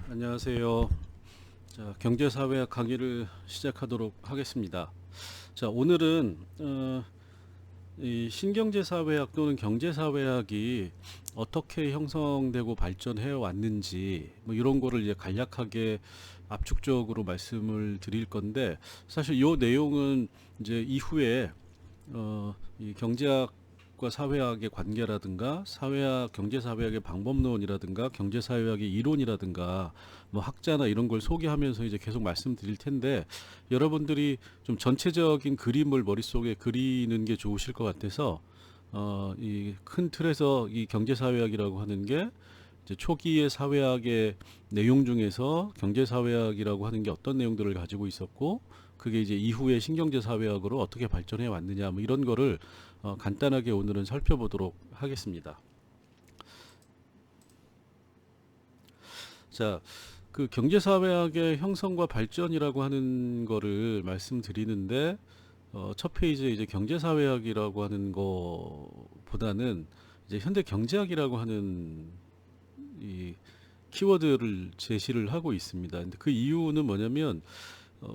안녕하세요. 자, 경제사회학 강의를 시작하도록 하겠습니다. 자, 오늘은 이 신경제사회학 또는 경제사회학이 어떻게 형성되고 발전해 왔는지 뭐 이런 거를 이제 간략하게 압축적으로 말씀을 드릴 건데, 사실 이 내용은 이제 이후에 이 경제학과 사회학의 관계라든가 사회학, 경제사회학의 방법론이라든가 경제사회학의 이론이라든가 뭐 학자나 이런 걸 소개하면서 이제 계속 말씀드릴 텐데, 여러분들이 좀 전체적인 그림을 머릿속에 그리는 게 좋으실 것 같아서 이 큰 틀에서 이 경제사회학이라고 하는 게 이제 초기의 사회학의 내용 중에서 경제사회학이라고 하는 게 어떤 내용들을 가지고 있었고, 그게 이제 이후에 신경제 사회학으로 어떻게 발전해 왔느냐 뭐 이런 거를 간단하게 오늘은 살펴보도록 하겠습니다. 자, 그 경제사회학의 형성과 발전이라고 하는 거를 말씀드리는데, 첫 페이지에 이제 경제사회학이라고 하는 거보다는 이제 현대 경제학이라고 하는 이 키워드를 제시를 하고 있습니다. 근데 그 이유는 뭐냐면,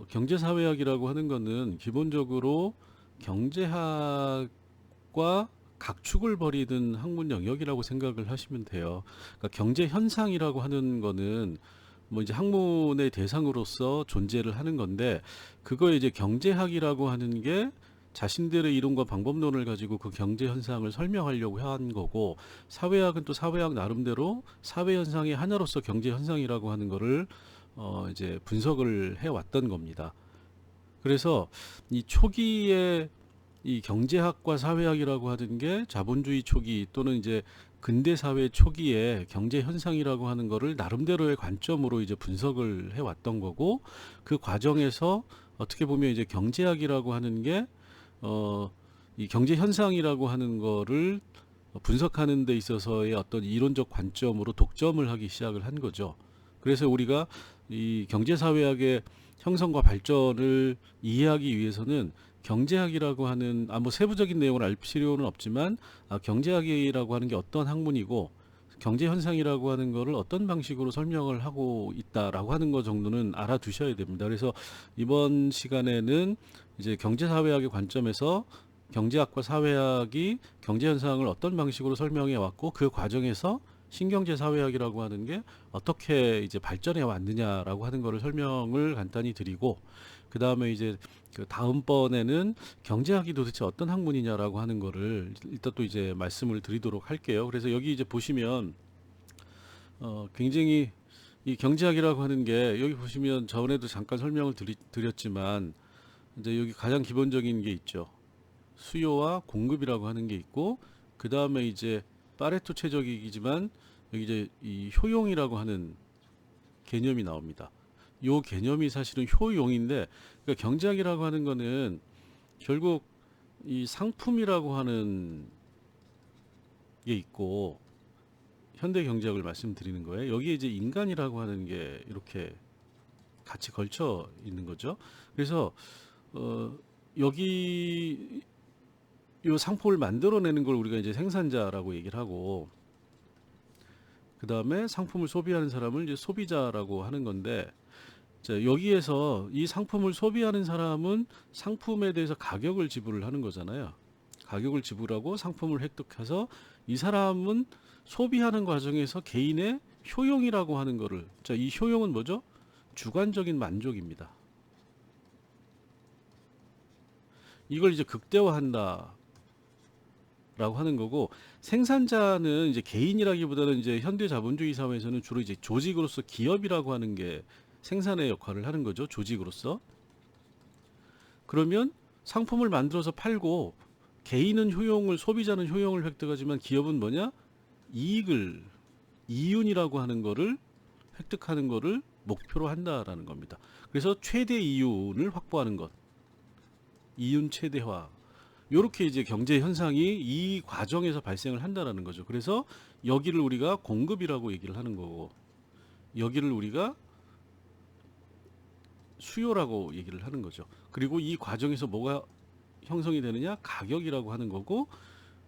경제사회학이라고 하는 거는 기본적으로 경제학과 각축을 벌이는 학문 영역이라고 생각을 하시면 돼요. 그러니까 경제 현상이라고 하는 거는 뭐 이제 학문의 대상으로서 존재를 하는 건데, 그거에 이제 경제학이라고 하는 게 자신들의 이론과 방법론을 가지고 그 경제 현상을 설명하려고 한 거고, 사회학은 또 사회학 나름대로 사회 현상의 하나로서 경제 현상이라고 하는 거를 이제 분석을 해 왔던 겁니다. 그래서 이 초기에 이 경제학과 사회학이라고 하는 게 자본주의 초기 또는 이제 근대 사회 초기에 경제 현상이라고 하는 거를 나름대로의 관점으로 이제 분석을 해 왔던 거고, 그 과정에서 어떻게 보면 이제 경제학이라고 하는 게 이 경제 현상이라고 하는 거를 분석하는 데 있어서의 어떤 이론적 관점으로 독점을 하기 시작을 한 거죠. 그래서 우리가 이 경제사회학의 형성과 발전을 이해하기 위해서는 경제학이라고 하는 뭐 세부적인 내용을 알 필요는 없지만, 경제학이라고 하는 게 어떤 학문이고 경제 현상이라고 하는 거를 어떤 방식으로 설명을 하고 있다라고 하는 것 정도는 알아두셔야 됩니다. 그래서 이번 시간에는 이제 경제사회학의 관점에서 경제학과 사회학이 경제 현상을 어떤 방식으로 설명해 왔고, 그 과정에서 신경제 사회학이라고 하는 게 어떻게 이제 발전해 왔느냐라고 하는 거를 설명을 간단히 드리고, 그 다음에 이제 그 다음번에는 경제학이 도대체 어떤 학문이냐라고 하는 거를 일단 또 이제 말씀을 드리도록 할게요. 그래서 여기 이제 보시면 굉장히 이 경제학이라고 하는 게, 여기 보시면 전에도 잠깐 설명을 드렸지만 이제 여기 가장 기본적인 게 있죠. 수요와 공급이라고 하는 게 있고, 그 다음에 이제 파레토 최적이지만 여기 이제 이 효용이라고 하는 개념이 나옵니다. 요 개념이 사실은 효용인데, 그러니까 경제학이라고 하는 거는 결국 이 상품이라고 하는 게 있고, 현대 경제학을 말씀드리는 거예요. 여기에 이제 인간이라고 하는 게 이렇게 같이 걸쳐 있는 거죠. 그래서 여기 요 상품을 만들어내는 걸 우리가 이제 생산자라고 얘기를 하고, 그 다음에 상품을 소비하는 사람을 이제 소비자라고 하는 건데, 자, 여기에서 이 상품을 소비하는 사람은 상품에 대해서 가격을 지불을 하는 거잖아요. 가격을 지불하고 상품을 획득해서 이 사람은 소비하는 과정에서 개인의 효용이라고 하는 거를, 자, 이 효용은 뭐죠? 주관적인 만족입니다. 이걸 이제 극대화한다 라고 하는 거고, 생산자는 이제 개인이라기보다는 이제 현대 자본주의 사회에서는 주로 이제 조직으로서 기업이라고 하는 게 생산의 역할을 하는 거죠. 조직으로서. 그러면 상품을 만들어서 팔고, 개인은 효용을, 소비자는 효용을 획득하지만 기업은 뭐냐? 이익을, 이윤이라고 하는 거를 획득하는 거를 목표로 한다라는 겁니다. 그래서 최대 이윤을 확보하는 것, 이윤 최대화. 요렇게 이제 경제 현상이 이 과정에서 발생을 한다라는 거죠. 그래서 여기를 우리가 공급이라고 얘기를 하는 거고, 여기를 우리가 수요라고 얘기를 하는 거죠. 그리고 이 과정에서 뭐가 형성이 되느냐? 가격이라고 하는 거고,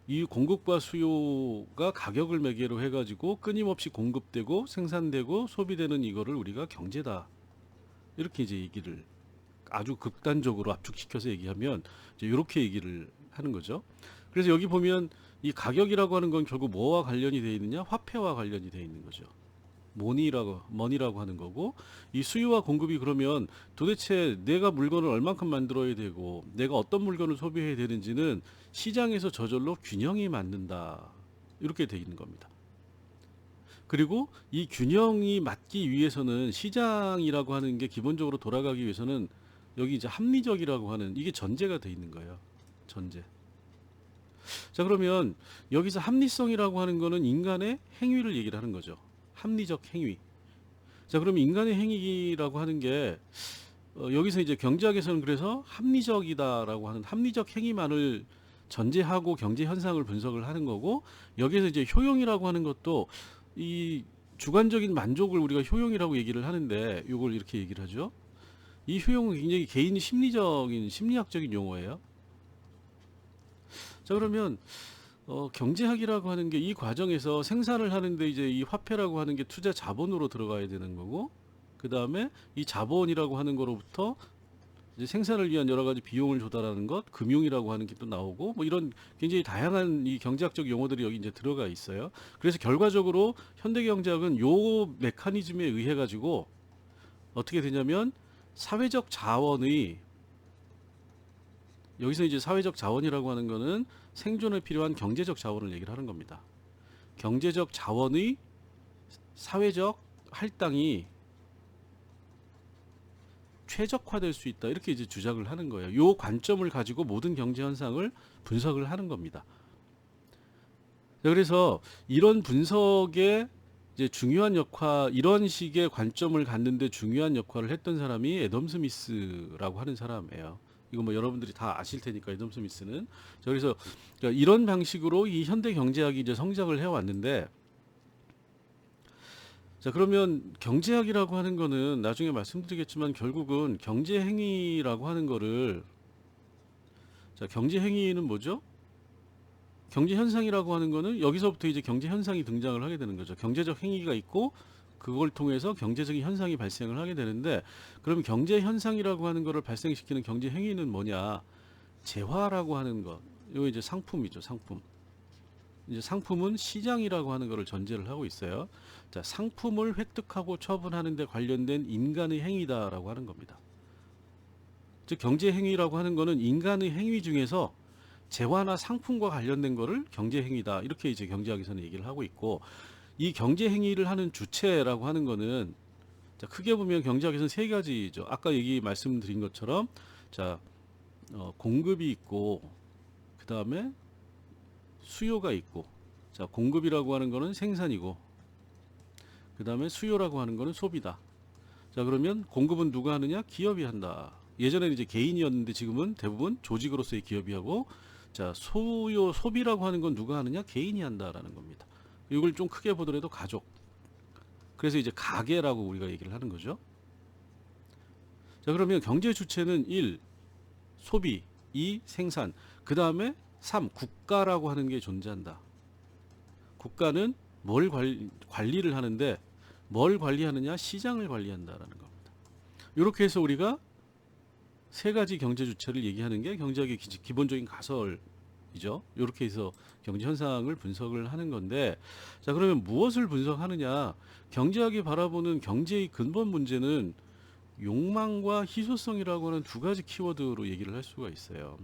이 공급과 수요가 가격을 매개로 해가지고 끊임없이 공급되고 생산되고 소비되는 이거를 우리가 경제다. 이렇게 이제 얘기를 아주 극단적으로 압축시켜서 얘기하면 이제 이렇게 얘기를 하는 거죠. 그래서 여기 보면 이 가격이라고 하는 건 결국 뭐와 관련이 되어 있느냐? 화폐와 관련이 되어 있는 거죠. 머니라고 하는 거고, 이 수요와 공급이 그러면 도대체 내가 물건을 얼만큼 만들어야 되고 내가 어떤 물건을 소비해야 되는지는 시장에서 저절로 균형이 맞는다. 이렇게 되어 있는 겁니다. 그리고 이 균형이 맞기 위해서는 시장이라고 하는 게 기본적으로 돌아가기 위해서는 여기 이제 합리적이라고 하는 이게 전제가 되어 있는 거예요. 전제. 자, 그러면 여기서 합리성이라고 하는 거는 인간의 행위를 얘기를 하는 거죠. 합리적 행위. 자, 그러면 인간의 행위라고 하는 게 여기서 이제 경제학에서는 그래서 합리적이다라고 하는 합리적 행위만을 전제하고 경제 현상을 분석을 하는 거고, 여기서 이제 효용이라고 하는 것도 이 주관적인 만족을 우리가 효용이라고 얘기를 하는데 이걸 이렇게 얘기를 하죠. 이 효용은 굉장히 개인 심리적인 심리학적인 용어예요. 자, 그러면 경제학이라고 하는 게 이 과정에서 생산을 하는데 이제 이 화폐라고 하는 게 투자 자본으로 들어가야 되는 거고, 그 다음에 이 자본이라고 하는 거로부터 이제 생산을 위한 여러 가지 비용을 조달하는 것, 금융이라고 하는 게 또 나오고, 뭐 이런 굉장히 다양한 이 경제학적 용어들이 여기 이제 들어가 있어요. 그래서 결과적으로 현대 경제학은 요 메커니즘에 의해 가지고 어떻게 되냐면 사회적 자원의 여기서 이제 사회적 자원이라고 하는 거는 생존에 필요한 경제적 자원을 얘기를 하는 겁니다. 경제적 자원의 사회적 할당이 최적화될 수 있다. 이렇게 이제 주장을 하는 거예요. 요 관점을 가지고 모든 경제 현상을 분석을 하는 겁니다. 그래서 이런 분석에 이제 중요한 역할, 이런 식의 관점을 갖는데 중요한 역할을 했던 사람이 애덤 스미스라고 하는 사람이에요. 이거 뭐 여러분들이 다 아실 테니까 애덤 스미스는. 자, 그래서 이런 방식으로 이 현대 경제학이 이제 성장을 해왔는데, 자, 그러면 경제학이라고 하는 거는 나중에 말씀드리겠지만 결국은 경제 행위라고 하는 거를, 자, 경제 행위는 뭐죠? 경제 현상이라고 하는 거는 여기서부터 이제 경제 현상이 등장을 하게 되는 거죠. 경제적 행위가 있고 그걸 통해서 경제적인 현상이 발생을 하게 되는데, 그러면 경제 현상이라고 하는 거를 발생시키는 경제 행위는 뭐냐? 재화라고 하는 것. 이거 이제 상품이죠, 상품. 이제 상품은 시장이라고 하는 것을 전제를 하고 있어요. 자, 상품을 획득하고 처분하는 데 관련된 인간의 행위다라고 하는 겁니다. 즉 경제 행위라고 하는 거는 인간의 행위 중에서 재화나 상품과 관련된 거를 경제 행위다. 이렇게 이제 경제학에서는 얘기를 하고 있고, 이 경제 행위를 하는 주체라고 하는 거는, 자, 크게 보면 경제학에서는 세 가지죠. 아까 말씀드린 것처럼, 자, 공급이 있고, 그 다음에 수요가 있고, 자, 공급이라고 하는 거는 생산이고, 그 다음에 수요라고 하는 거는 소비다. 자, 그러면 공급은 누가 하느냐? 기업이 한다. 예전에는 이제 개인이었는데 지금은 대부분 조직으로서의 기업이 하고, 자, 소비라고 하는 건 누가 하느냐? 개인이 한다라는 겁니다. 이걸 좀 크게 보더라도 가족. 그래서 이제 가계라고 우리가 얘기를 하는 거죠. 자, 그러면 경제 주체는 1. 소비, 2. 생산, 그 다음에 3. 국가라고 하는 게 존재한다. 국가는 뭘 관리를 하는데, 뭘 관리하느냐? 시장을 관리한다라는 겁니다. 이렇게 해서 우리가 세 가지 경제 주체를 얘기하는 게 경제학의 기본적인 가설이죠. 이렇게 해서 경제 현상을 분석을 하는 건데, 자, 그러면 무엇을 분석하느냐? 경제학이 바라보는 경제의 근본 문제는 욕망과 희소성이라고 하는 두 가지 키워드로 얘기를 할 수가 있어요.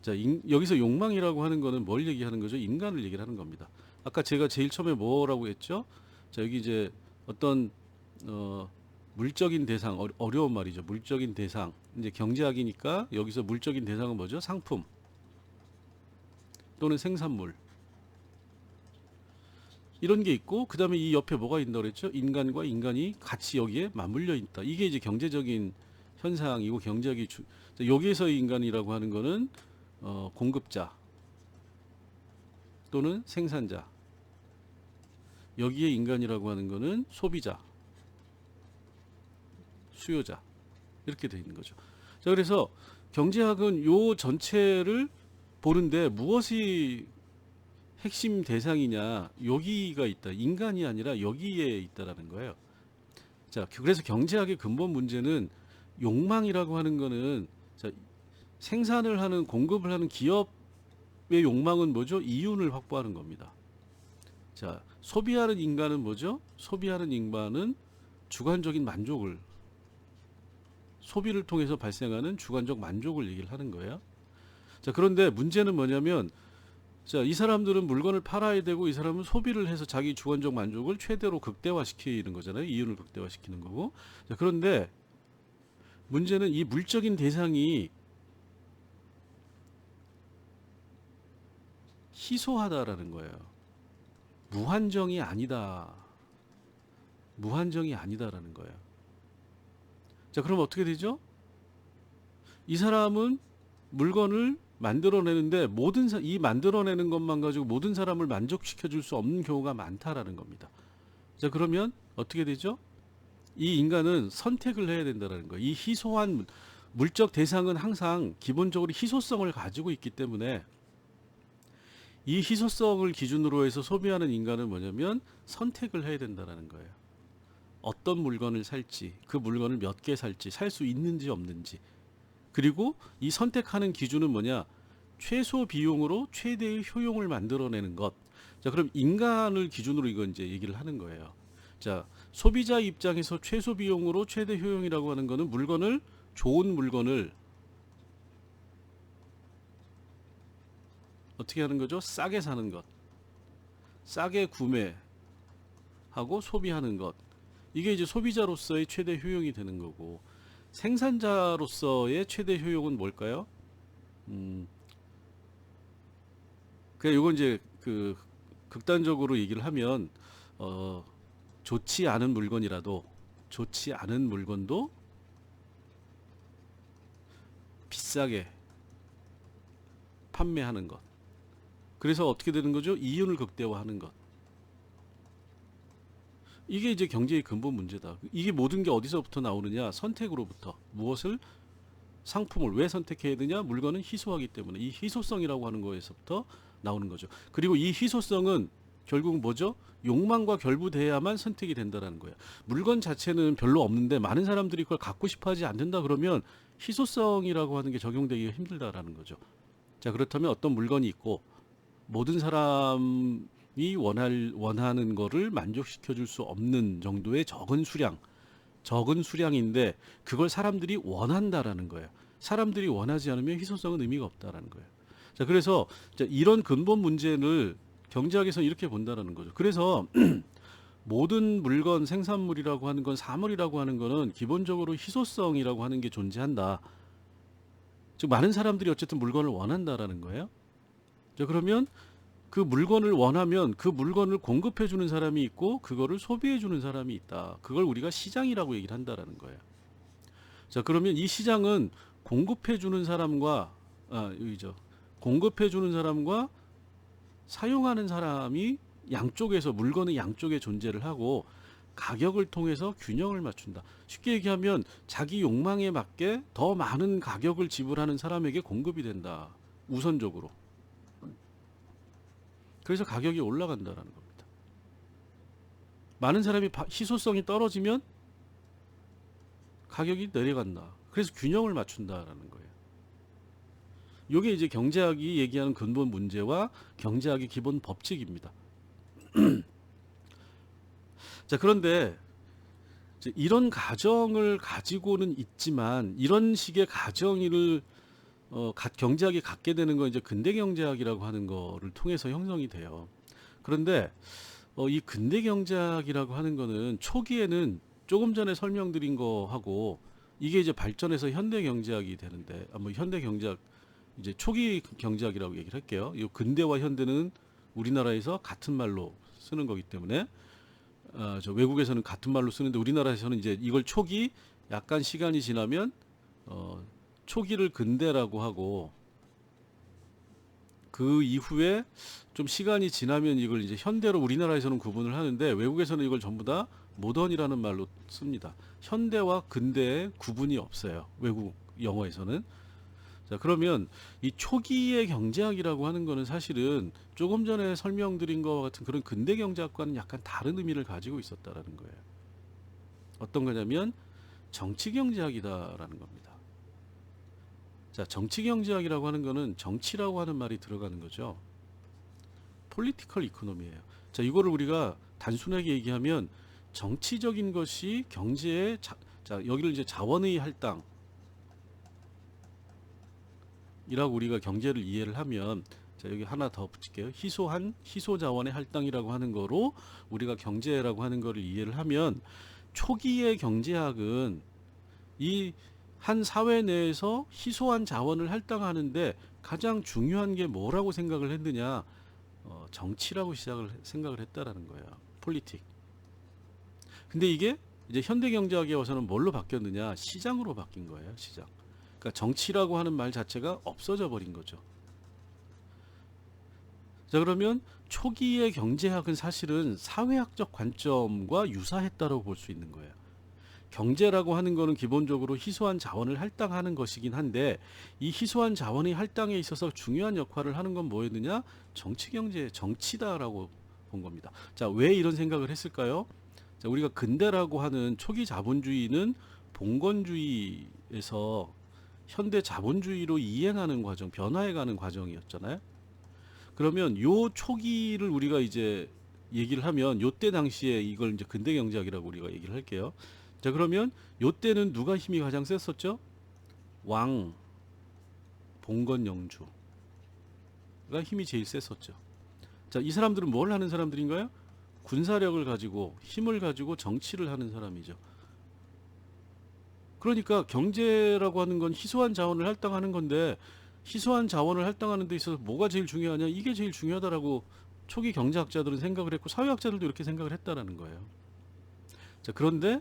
자, 여기서 욕망이라고 하는 거는 뭘 얘기하는 거죠? 인간을 얘기를 하는 겁니다. 아까 제가 제일 처음에 뭐라고 했죠? 자, 여기 이제 어떤 물적인 대상, 어려운 말이죠. 물적인 대상. 이제 경제학이니까 여기서 물적인 대상은 뭐죠? 상품 또는 생산물. 이런 게 있고, 그 다음에 이 옆에 뭐가 있다고 그랬죠? 인간과 인간이 같이 여기에 맞물려 있다. 이게 이제 경제적인 현상이고, 경제학이 여기에서의 인간이라고 하는 거는 공급자 또는 생산자. 여기에 인간이라고 하는 거는 소비자, 수요자. 이렇게 되어 있는 거죠. 자, 그래서 경제학은 요 전체를 보는데 무엇이 핵심 대상이냐, 여기가 있다. 인간이 아니라 여기에 있다라는 거예요. 자, 그래서 경제학의 근본 문제는 욕망이라고 하는 거는, 자, 생산을 하는, 공급을 하는 기업의 욕망은 뭐죠? 이윤을 확보하는 겁니다. 자, 소비하는 인간은 뭐죠? 소비하는 인간은 주관적인 만족을, 소비를 통해서 발생하는 주관적 만족을 얘기를 하는 거예요. 자, 그런데 문제는 뭐냐면, 자, 이 사람들은 물건을 팔아야 되고, 이 사람은 소비를 해서 자기 주관적 만족을 최대로 극대화시키는 거잖아요. 이윤을 극대화시키는 거고. 자, 그런데 문제는 이 물적인 대상이 희소하다라는 거예요. 무한정이 아니다. 무한정이 아니다라는 거예요. 자, 그럼 어떻게 되죠? 이 사람은 물건을 만들어내는데 이 만들어내는 것만 가지고 모든 사람을 만족시켜 줄 수 없는 경우가 많다라는 겁니다. 자, 그러면 어떻게 되죠? 이 인간은 선택을 해야 된다는 거예요. 이 희소한 물적 대상은 항상 기본적으로 희소성을 가지고 있기 때문에, 이 희소성을 기준으로 해서 소비하는 인간은 뭐냐면 선택을 해야 된다는 거예요. 어떤 물건을 살지, 그 물건을 몇 개 살지, 살 수 있는지 없는지. 그리고 이 선택하는 기준은 뭐냐? 최소 비용으로 최대의 효용을 만들어내는 것. 자, 그럼 인간을 기준으로 이건 이제 얘기를 하는 거예요. 자, 소비자 입장에서 최소 비용으로 최대 효용이라고 하는 거는 좋은 물건을 어떻게 하는 거죠? 싸게 사는 것. 싸게 구매하고 소비하는 것. 이게 이제 소비자로서의 최대 효용이 되는 거고, 생산자로서의 최대 효용은 뭘까요? 그냥 이건 이제 그 극단적으로 얘기를 하면, 좋지 않은 물건도 비싸게 판매하는 것. 그래서 어떻게 되는 거죠? 이윤을 극대화하는 것. 이게 이제 경제의 근본 문제다. 이게 모든 게 어디서부터 나오느냐? 선택으로부터. 상품을 왜 선택해야 되냐? 물건은 희소하기 때문에. 이 희소성이라고 하는 거에서부터 나오는 거죠. 그리고 이 희소성은 결국 뭐죠? 욕망과 결부돼야만 선택이 된다는 거예요. 물건 자체는 별로 없는데 많은 사람들이 그걸 갖고 싶어 하지 않는다 그러면 희소성이라고 하는 게 적용되기가 힘들다라는 거죠. 자, 그렇다면 어떤 물건이 있고 모든 사람이 원하는 거를 만족시켜 줄 수 없는 정도의 적은 수량인데 그걸 사람들이 원한다라는 거예요. 사람들이 원하지 않으면 희소성은 의미가 없다라는 거예요. 자, 그래서 이런 근본 문제를 경제학에서는 이렇게 본다라는 거죠. 그래서 모든 물건, 생산물이라고 하는 건, 사물이라고 하는 거는 기본적으로 희소성이라고 하는 게 존재한다. 즉 많은 사람들이 어쨌든 물건을 원한다라는 거예요. 자, 그러면 그 물건을 원하면 그 물건을 공급해 주는 사람이 있고 그거를 소비해 주는 사람이 있다. 그걸 우리가 시장이라고 얘기를 한다라는 거예요. 자, 그러면 이 시장은 공급해 주는 사람과 여기죠. 공급해 주는 사람과 사용하는 사람이 양쪽에서, 물건의 양쪽에 존재를 하고 가격을 통해서 균형을 맞춘다. 쉽게 얘기하면 자기 욕망에 맞게 더 많은 가격을 지불하는 사람에게 공급이 된다. 우선적으로. 그래서 가격이 올라간다는 겁니다. 많은 사람이 희소성이 떨어지면 가격이 내려간다. 그래서 균형을 맞춘다라는 거예요. 이게 이제 경제학이 얘기하는 근본 문제와 경제학의 기본 법칙입니다. 자, 그런데 이런 가정을 가지고는 있지만 이런 식의 가정을 경제학이 갖게 되는 건 이제 근대 경제학이라고 하는 거를 통해서 형성이 돼요. 그런데 이 근대 경제학이라고 하는 거는 초기에는 조금 전에 설명드린 거하고 이게 이제 발전해서 현대 경제학이 되는데, 현대 경제학 이제 초기 경제학이라고 얘기를 할게요. 이 근대와 현대는 우리나라에서 같은 말로 쓰는 거기 때문에 저 외국에서는 같은 말로 쓰는데 우리나라에서는 이제 이걸 초기, 약간 시간이 지나면 초기를 근대라고 하고 그 이후에 좀 시간이 지나면 이걸 이제 현대로 우리나라에서는 구분을 하는데 외국에서는 이걸 전부 다 모던이라는 말로 씁니다. 현대와 근대의 구분이 없어요. 외국 영어에서는. 자, 그러면 이 초기의 경제학이라고 하는 거는 사실은 조금 전에 설명드린 것과 같은 그런 근대 경제학과는 약간 다른 의미를 가지고 있었다라는 거예요. 어떤 거냐면 정치 경제학이다라는 겁니다. 자, 정치 경제학이라고 하는 거는 정치라고 하는 말이 들어가는 거죠. 폴리티컬 이코노미예요. 자, 이거를 우리가 단순하게 얘기하면 정치적인 것이 경제의 자, 여기를 이제 자원의 할당이라고 우리가 경제를 이해를 하면, 자, 여기 하나 더 붙일게요. 희소 자원의 할당이라고 하는 거로 우리가 경제라고 하는 거를 이해를 하면, 초기의 경제학은 이 한 사회 내에서 희소한 자원을 할당하는데 가장 중요한 게 뭐라고 생각을 했느냐? 정치라고 생각을 했다라는 거예요. 폴리틱. 근데 이게 이제 현대 경제학에 와서는 뭘로 바뀌었느냐? 시장으로 바뀐 거예요. 시장. 그러니까 정치라고 하는 말 자체가 없어져 버린 거죠. 자, 그러면 초기의 경제학은 사실은 사회학적 관점과 유사했다고 볼 수 있는 거예요. 경제라고 하는 거는 기본적으로 희소한 자원을 할당하는 것이긴 한데, 이 희소한 자원의 할당에 있어서 중요한 역할을 하는 건 뭐였느냐? 정치 경제, 정치다라고 본 겁니다. 자, 왜 이런 생각을 했을까요? 자, 우리가 근대라고 하는 초기 자본주의는 봉건주의에서 현대 자본주의로 이행하는 과정, 변화해가는 과정이었잖아요. 그러면 요 초기를 우리가 이제 얘기를 하면, 요때 당시에 이걸 이제 근대 경제학이라고 우리가 얘기를 할게요. 자, 그러면 요때는 누가 힘이 가장 셌었죠? 왕, 봉건 영주가 힘이 제일 셌었죠. 자, 이 사람들은 뭘 하는 사람들인가요? 군사력을 가지고 힘을 가지고 정치를 하는 사람이죠. 그러니까 경제라고 하는 건 희소한 자원을 할당하는 건데, 희소한 자원을 할당하는 데 있어서 뭐가 제일 중요하냐? 이게 제일 중요하다라고 초기 경제학자들은 생각을 했고, 사회학자들도 이렇게 생각을 했다라는 거예요. 자, 그런데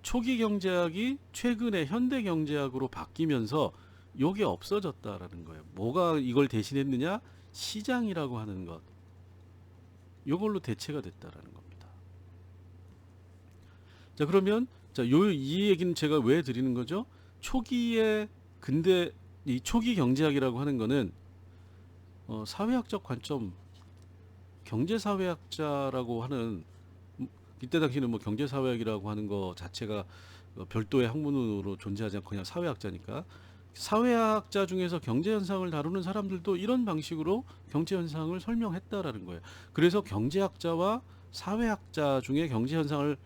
초기 경제학이 최근에 현대 경제학으로 바뀌면서 요게 없어졌다라는 거예요. 뭐가 이걸 대신했느냐? 시장이라고 하는 것. 요걸로 대체가 됐다라는 겁니다. 자, 그러면 자, 이 얘기는 제가 왜 드리는 거죠? 초기에 근데 이 초기 경제학이라고 하는 거는 사회학적 관점, 경제사회학자라고 하는, 이때 당시는 뭐 경제사회학이라고 하는 거 자체가 별도의 학문으로 존재하지 않고 그냥 사회학자니까, 사회학자 중에서 경제 현상을 다루는 사람들도 이런 방식으로 경제 현상을 설명했다라는 거예요. 그래서 경제학자와 사회학자 중에 경제 현상을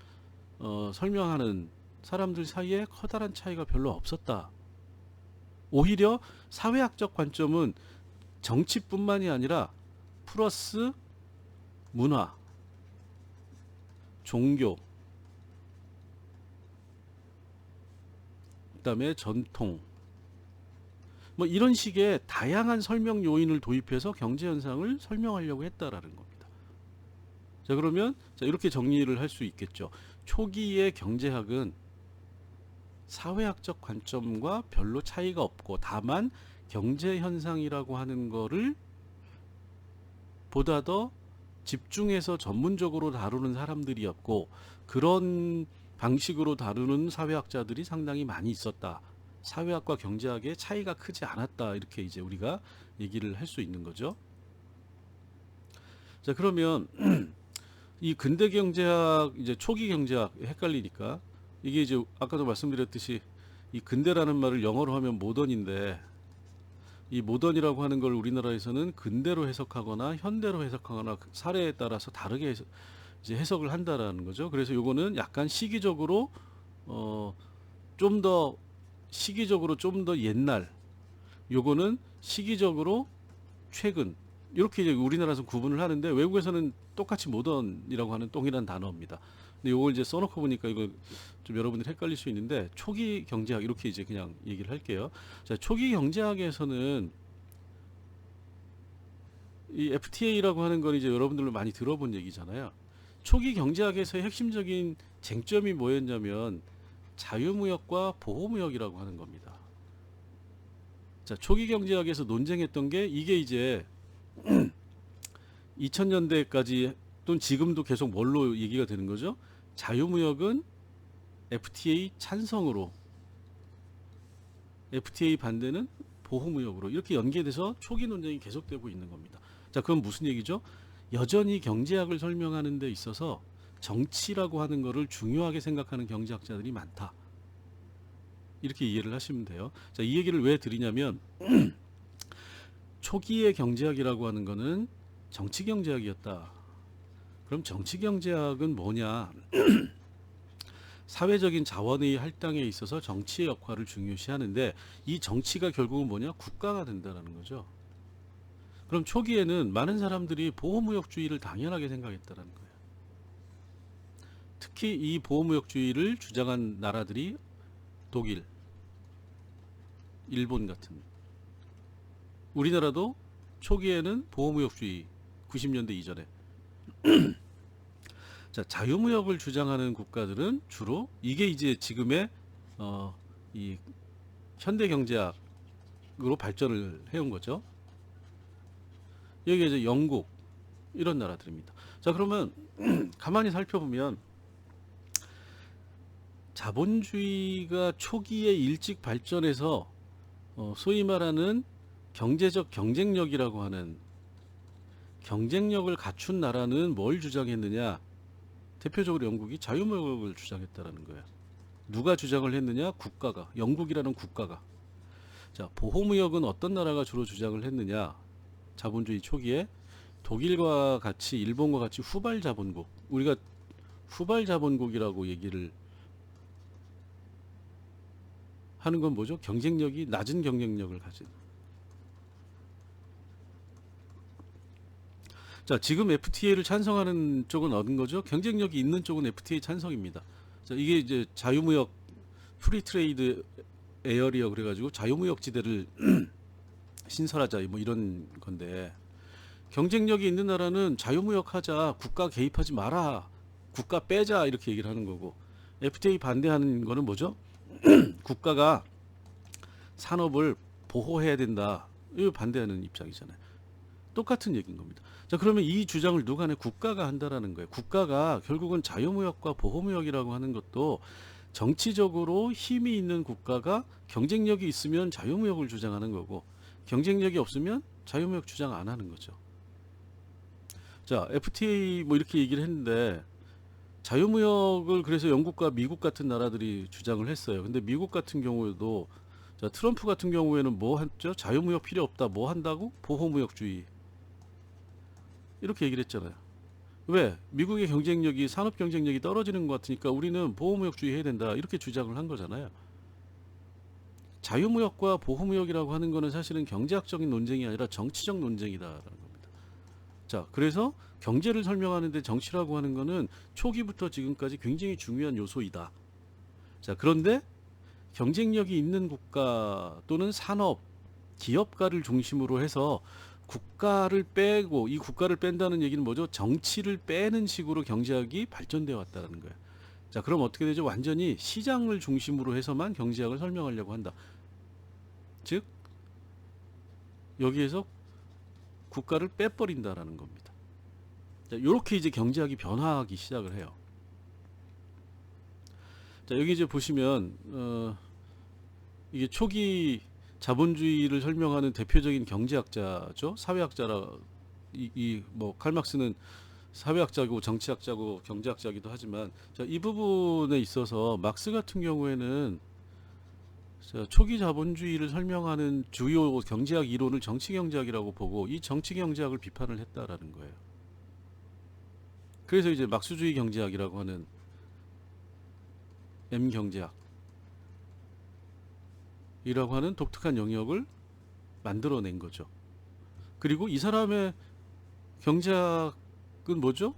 설명하는 사람들 사이에 커다란 차이가 별로 없었다. 오히려 사회학적 관점은 정치뿐만이 아니라 플러스 문화, 종교, 그다음에 전통, 뭐 이런 식의 다양한 설명 요인을 도입해서 경제 현상을 설명하려고 했다라는 겁니다. 자, 그러면 자, 이렇게 정리를 할 수 있겠죠. 초기의 경제학은 사회학적 관점과 별로 차이가 없고, 다만 경제 현상이라고 하는 거를 보다 더 집중해서 전문적으로 다루는 사람들이었고, 그런 방식으로 다루는 사회학자들이 상당히 많이 있었다. 사회학과 경제학의 차이가 크지 않았다. 이렇게 이제 우리가 얘기를 할 수 있는 거죠. 자, 그러면 이 근대 경제학, 이제 초기 경제학 헷갈리니까, 이게 이제 아까도 말씀드렸듯이 이 근대라는 말을 영어로 하면 모던인데, 이 모던이라고 하는 걸 우리나라에서는 근대로 해석하거나 현대로 해석하거나 사례에 따라서 다르게 이제 해석을 한다라는 거죠. 그래서 요거는 약간 시기적으로 좀 더 시기적으로 좀 더 옛날, 요거는 시기적으로 최근, 이렇게 이제 우리나라에서 구분을 하는데, 외국에서는 똑같이 모던이라고 하는 동일한 단어입니다. 근데 요걸 이제 써놓고 보니까 이거 좀 여러분들이 헷갈릴 수 있는데, 초기 경제학 이렇게 이제 그냥 얘기를 할게요. 자, 초기 경제학에서는 이 FTA라고 하는 건 이제 여러분들도 많이 들어본 얘기잖아요. 초기 경제학에서의 핵심적인 쟁점이 뭐였냐면 자유무역과 보호무역이라고 하는 겁니다. 자, 초기 경제학에서 논쟁했던 게, 이게 이제 2000년대까지 또는 지금도 계속 뭘로 얘기가 되는 거죠? 자유무역은 FTA 찬성으로, FTA 반대는 보호무역으로 이렇게 연계돼서 초기 논쟁이 계속되고 있는 겁니다. 자, 그럼 무슨 얘기죠? 여전히 경제학을 설명하는 데 있어서 정치라고 하는 거를 중요하게 생각하는 경제학자들이 많다. 이렇게 이해를 하시면 돼요. 자, 이 얘기를 왜 드리냐면 초기의 경제학이라고 하는 거는 정치 경제학이었다. 그럼 정치 경제학은 뭐냐? 사회적인 자원의 할당에 있어서 정치의 역할을 중요시하는데 이 정치가 결국은 뭐냐? 국가가 된다는 거죠. 그럼 초기에는 많은 사람들이 보호무역주의를 당연하게 생각했다는 거예요. 특히 이 보호무역주의를 주장한 나라들이 독일, 일본 같은. 우리나라도 초기에는 보호무역주의 90년대 이전에 자, 자유무역을 주장하는 국가들은 주로 이게 이제 지금의 이 현대 경제학으로 발전을 해온 거죠. 여기 이제 영국 이런 나라들입니다. 자, 그러면 가만히 살펴보면 자본주의가 초기에 일찍 발전해서 소위 말하는 경제적 경쟁력이라고 하는 경쟁력을 갖춘 나라는 뭘 주장했느냐? 대표적으로 영국이 자유무역을 주장했다라는 거예요. 누가 주장을 했느냐? 국가가, 영국이라는 국가가. 자, 보호무역은 어떤 나라가 주로 주장을 했느냐? 자본주의 초기에 독일과 같이 일본과 같이 후발 자본국, 우리가 후발 자본국이라고 얘기를 하는 건 뭐죠? 경쟁력이 낮은 경쟁력을 가진. 자, 지금 FTA를 찬성하는 쪽은 어떤 거죠? 경쟁력이 있는 쪽은 FTA 찬성입니다. 자, 이게 이제 자유무역 프리 트레이드 에어리어 그래가지고 자유무역 지대를 신설하자 뭐 이런 건데 경쟁력이 있는 나라는 자유무역 하자, 국가 개입하지 마라, 국가 빼자 이렇게 얘기를 하는 거고 FTA 반대하는 거는 뭐죠? 국가가 산업을 보호해야 된다. 이거 반대하는 입장이잖아요. 똑같은 얘기인 겁니다. 자, 그러면 이 주장을 누가 내? 국가가 한다라는 거예요. 국가가 결국은 자유무역과 보호무역이라고 하는 것도 정치적으로 힘이 있는 국가가 경쟁력이 있으면 자유무역을 주장하는 거고 경쟁력이 없으면 자유무역 주장 안 하는 거죠. 자, FTA 뭐 이렇게 얘기를 했는데 자유무역을 그래서 영국과 미국 같은 나라들이 주장을 했어요. 근데 미국 같은 경우에도 자, 트럼프 같은 경우에는 뭐 했죠? 자유무역 필요 없다. 뭐 한다고? 보호무역주의. 이렇게 얘기를 했잖아요. 왜? 미국의 경쟁력이 산업 경쟁력이 떨어지는 것 같으니까 우리는 보호무역주의 해야 된다. 이렇게 주장을 한 거잖아요. 자유무역과 보호무역이라고 하는 거는 사실은 경제학적인 논쟁이 아니라 정치적 논쟁이다라는 겁니다. 자, 그래서 경제를 설명하는데 정치라고 하는 거는 초기부터 지금까지 굉장히 중요한 요소이다. 자, 그런데 경쟁력이 있는 국가 또는 산업, 기업가를 중심으로 해서 국가를 빼고 이 국가를 뺀다는 얘기는 뭐죠? 정치를 빼는 식으로 경제학이 발전되어 왔다는 거예요. 자, 그럼 어떻게 되죠? 완전히 시장을 중심으로 해서만 경제학을 설명하려고 한다. 즉 여기에서 국가를 빼버린다라는 겁니다. 자, 이렇게 이제 경제학이 변화하기 시작을 해요. 자, 여기 이제 보시면 이게 초기 자본주의를 설명하는 대표적인 경제학자죠. 사회학자라 뭐 칼막스는 사회학자고 정치학자고 경제학자기도 하지만 자, 이 부분에 있어서 막스 같은 경우에는 자, 초기 자본주의를 설명하는 주요 경제학 이론을 정치경제학이라고 보고 이 정치경제학을 비판을 했다라는 거예요. 그래서 이제 막스주의 경제학이라고 하는 M경제학 이라고 하는 독특한 영역을 만들어낸 거죠. 그리고 이 사람의 경제학은 뭐죠?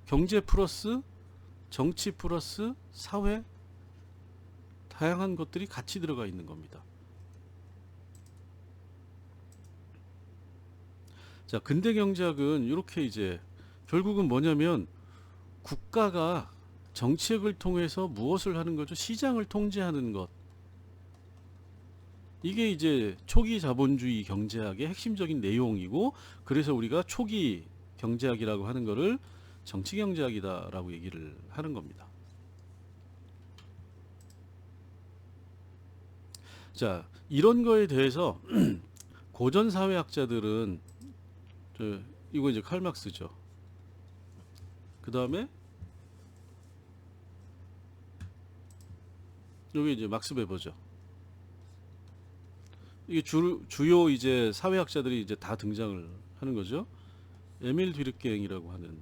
경제 플러스 정치 플러스 사회 다양한 것들이 같이 들어가 있는 겁니다. 자, 근대 경제학은 이렇게 이제 결국은 뭐냐면 국가가 정책을 통해서 무엇을 하는 거죠? 시장을 통제하는 것. 이게 이제 초기 자본주의 경제학의 핵심적인 내용이고 그래서 우리가 초기 경제학이라고 하는 거를 정치 경제학이다라고 얘기를 하는 겁니다. 자, 이런 거에 대해서 고전 사회학자들은 이거 이제 칼막스죠. 그 다음에 여기 이제 막스 베버죠. 이게 주요 이제 사회학자들이 이제 다 등장을 하는 거죠. 에밀 뒤르갱이라고 하는,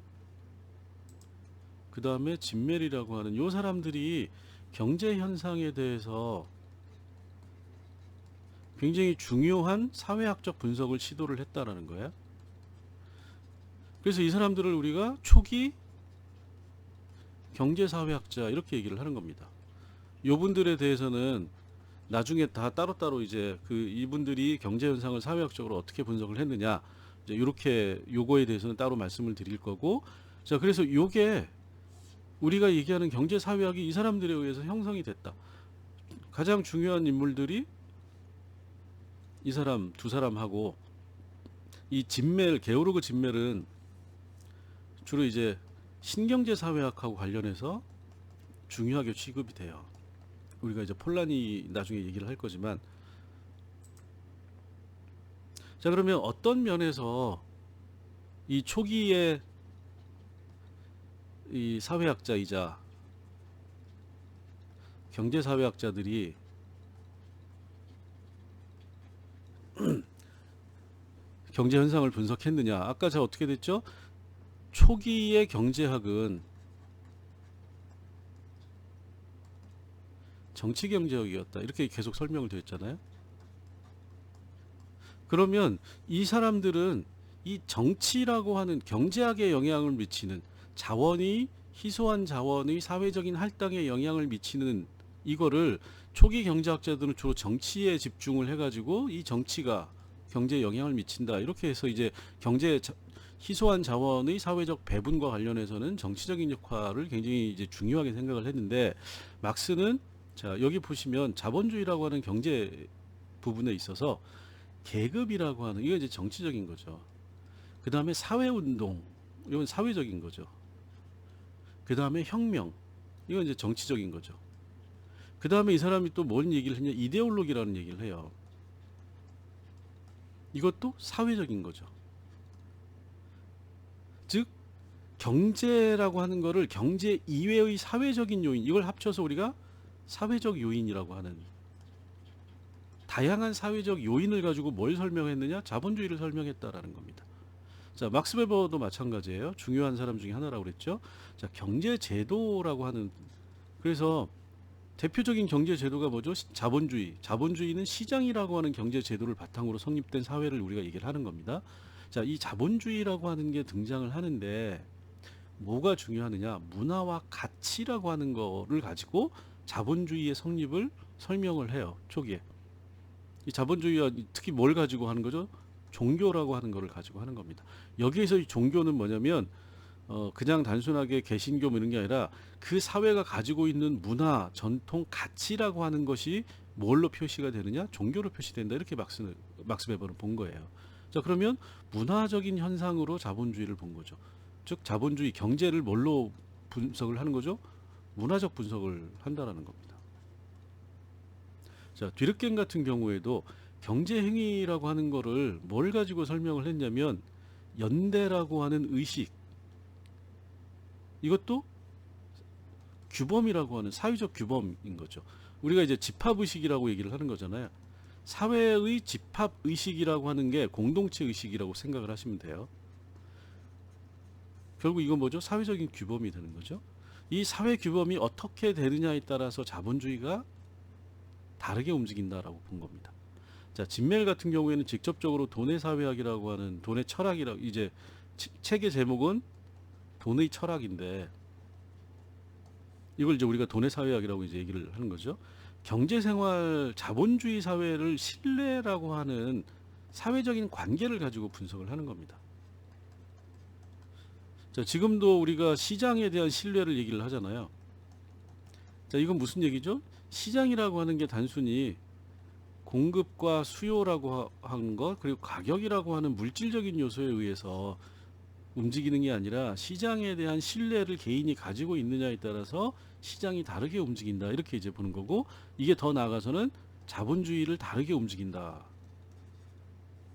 그 다음에 진멜이라고 하는 요 사람들이 경제 현상에 대해서 굉장히 중요한 사회학적 분석을 시도를 했다라는 거예요. 그래서 이 사람들을 우리가 초기 경제사회학자 이렇게 얘기를 하는 겁니다. 요분들에 대해서는 나중에 다 따로따로 이제 그 이분들이 경제 현상을 사회학적으로 어떻게 분석을 했느냐, 이제 요렇게 요거에 대해서는 따로 말씀을 드릴 거고, 자, 그래서 요게 우리가 얘기하는 경제 사회학이 이 사람들에 의해서 형성이 됐다. 가장 중요한 인물들이 이 사람 두 사람하고, 이 진멜, 게오르그 진멜은 주로 이제 신경제 사회학하고 관련해서 중요하게 취급이 돼요. 우리가 이제 폴란이 나중에 얘기를 할 거지만, 자, 그러면 어떤 면에서 이 초기에 이 사회학자이자 경제 사회학자들이 경제 현상을 분석했느냐? 아까 제가 어떻게 됐죠? 초기의 경제학은 정치 경제학이었다. 이렇게 계속 설명을 드렸잖아요. 그러면 이 사람들은 이 정치라고 하는 경제학에 영향을 미치는 자원이, 희소한 자원의 사회적인 할당에 영향을 미치는 이거를 초기 경제학자들은 주로 정치에 집중을 해가지고 이 정치가 경제에 영향을 미친다, 이렇게 해서 이제 희소한 자원의 사회적 배분과 관련해서는 정치적인 역할을 굉장히 이제 중요하게 생각을 했는데, 막스는 자, 여기 보시면 자본주의라고 하는 경제 부분에 있어서 계급이라고 하는, 이거 이제 정치적인 거죠. 그 다음에 사회운동, 이건 사회적인 거죠. 그 다음에 혁명, 이건 이제 정치적인 거죠. 그 다음에 이 사람이 또 뭔 얘기를 했냐, 이데올로기라는 얘기를 해요. 이것도 사회적인 거죠. 즉 경제라고 하는 거를 경제 이외의 사회적인 요인, 이걸 합쳐서 우리가 사회적 요인이라고 하는, 다양한 사회적 요인을 가지고 뭘 설명했느냐, 자본주의를 설명했다라는 겁니다. 자, 막스 베버도 마찬가지예요. 중요한 사람 중에 하나라고 그랬죠. 자, 경제 제도라고 하는, 그래서 대표적인 경제 제도가 뭐죠? 자본주의. 자본주의는 시장이라고 하는 경제 제도를 바탕으로 성립된 사회를 우리가 얘기를 하는 겁니다. 자, 이 자본주의라고 하는 게 등장을 하는데 뭐가 중요하느냐? 문화와 가치라고 하는 거를 가지고 자본주의의 성립을 설명을 해요. 초기에. 이 자본주의와 특히 뭘 가지고 하는 거죠? 종교라고 하는 거를 가지고 하는 겁니다. 여기에서 이 종교는 뭐냐면 그냥 단순하게 개신교 뭐 이런 게 아니라 그 사회가 가지고 있는 문화, 전통, 가치라고 하는 것이 뭘로 표시가 되느냐? 종교로 표시된다. 이렇게 막스 베버는 본 거예요. 자, 그러면 문화적인 현상으로 자본주의를 본 거죠. 즉 자본주의 경제를 뭘로 분석을 하는 거죠? 문화적 분석을 한다라는 겁니다. 자, 뒤르갱 같은 경우에도 경제 행위라고 하는 거를 뭘 가지고 설명을 했냐면 연대라고 하는 의식, 이것도 규범이라고 하는 사회적 규범인 거죠. 우리가 이제 집합의식이라고 얘기를 하는 거잖아요. 사회의 집합의식이라고 하는 게 공동체 의식이라고 생각을 하시면 돼요. 결국 이건 뭐죠? 사회적인 규범이 되는 거죠. 이 사회 규범이 어떻게 되느냐에 따라서 자본주의가 다르게 움직인다라고 본 겁니다. 자, 진멜 같은 경우에는 직접적으로 돈의 사회학이라고 하는, 돈의 철학이라고, 이제 책의 제목은 돈의 철학인데 이걸 이제 우리가 돈의 사회학이라고 이제 얘기를 하는 거죠. 경제생활 자본주의 사회를 신뢰라고 하는 사회적인 관계를 가지고 분석을 하는 겁니다. 자, 지금도 우리가 시장에 대한 신뢰를 얘기를 하잖아요. 자, 이건 무슨 얘기죠? 시장이라고 하는 게 단순히 공급과 수요라고 하는 것, 그리고 가격이라고 하는 물질적인 요소에 의해서 움직이는 게 아니라 시장에 대한 신뢰를 개인이 가지고 있느냐에 따라서 시장이 다르게 움직인다, 이렇게 이제 보는 거고, 이게 더 나아가서는 자본주의를 다르게 움직인다.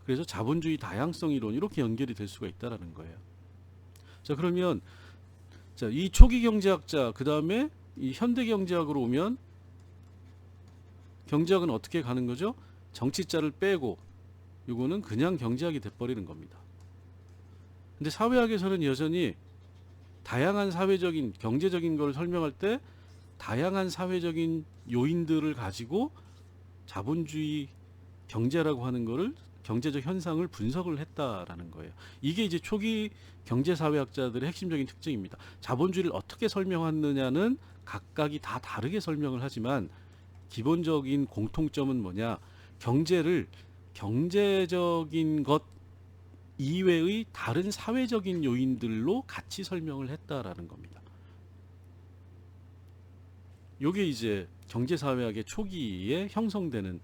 그래서 자본주의 다양성 이론 이렇게 연결이 될 수가 있다라는 거예요. 자, 그러면 자, 이 초기 경제학자 그다음에 이 현대 경제학으로 오면 경제학은 어떻게 가는 거죠? 정치자를 빼고 이거는 그냥 경제학이 돼버리는 겁니다. 근데 사회학에서는 여전히 다양한 사회적인 경제적인 걸 설명할 때 다양한 사회적인 요인들을 가지고 자본주의 경제라고 하는 거를 경제적 현상을 분석을 했다라는 거예요. 이게 이제 초기 경제사회학자들의 핵심적인 특징입니다. 자본주의를 어떻게 설명하느냐는 각각이 다 다르게 설명을 하지만 기본적인 공통점은 뭐냐? 경제를 경제적인 것 이외의 다른 사회적인 요인들로 같이 설명을 했다라는 겁니다. 요게 이제 경제사회학의 초기에 형성되는,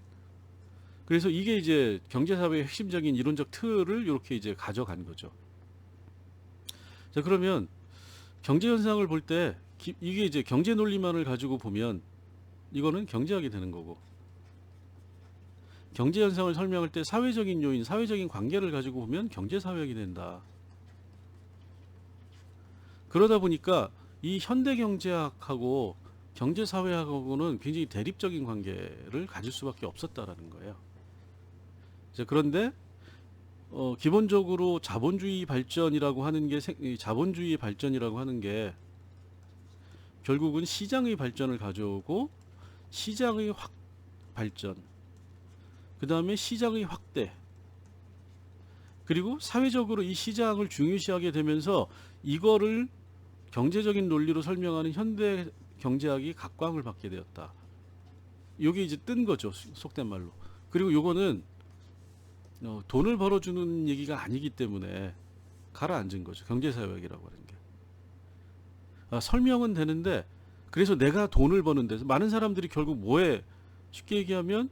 그래서 이게 이제 경제사회의 핵심적인 이론적 틀을 이렇게 이제 가져간 거죠. 자, 그러면 경제 현상을 볼 때 이게 이제 경제 논리만을 가지고 보면 이거는 경제학이 되는 거고, 경제 현상을 설명할 때 사회적인 요인, 사회적인 관계를 가지고 보면 경제사회학이 된다. 그러다 보니까 이 현대 경제학하고 경제사회학하고는 굉장히 대립적인 관계를 가질 수밖에 없었다라는 거예요. 자, 그런데 기본적으로 자본주의 발전이라고 하는 게 자본주의 발전이라고 하는 게 결국은 시장의 발전을 가져오고 시장의 발전, 그 다음에 시장의 확대, 그리고 사회적으로 이 시장을 중요시하게 되면서 이거를 경제적인 논리로 설명하는 현대 경제학이 각광을 받게 되었다. 이게 이제 뜬 거죠, 속된 말로. 그리고 요거는 돈을 벌어주는 얘기가 아니기 때문에 가라앉은 거죠, 경제사회학이라고 하는 게. 설명은 되는데, 그래서 내가 돈을 버는데 많은 사람들이 결국 뭐에, 쉽게 얘기하면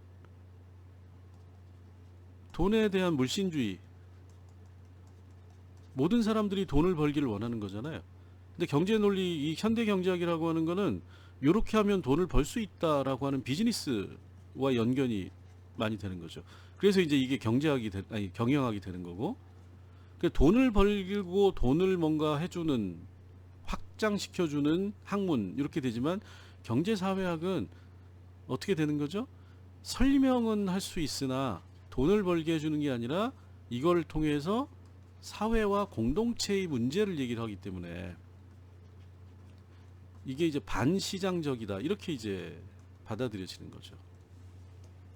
돈에 대한 물신주의, 모든 사람들이 돈을 벌기를 원하는 거잖아요. 근데 경제 논리, 이 현대 경제학이라고 하는 거는 이렇게 하면 돈을 벌 수 있다라고 하는 비즈니스와 연결이 많이 되는 거죠. 그래서 이제 이게 경영학이 되는 거고, 돈을 벌고 돈을 뭔가 해주는, 확장시켜주는 학문 이렇게 되지만 경제사회학은 어떻게 되는 거죠? 설명은 할 수 있으나 돈을 벌게 해주는 게 아니라 이걸 통해서 사회와 공동체의 문제를 얘기를 하기 때문에 이게 이제 반시장적이다, 이렇게 이제 받아들여지는 거죠.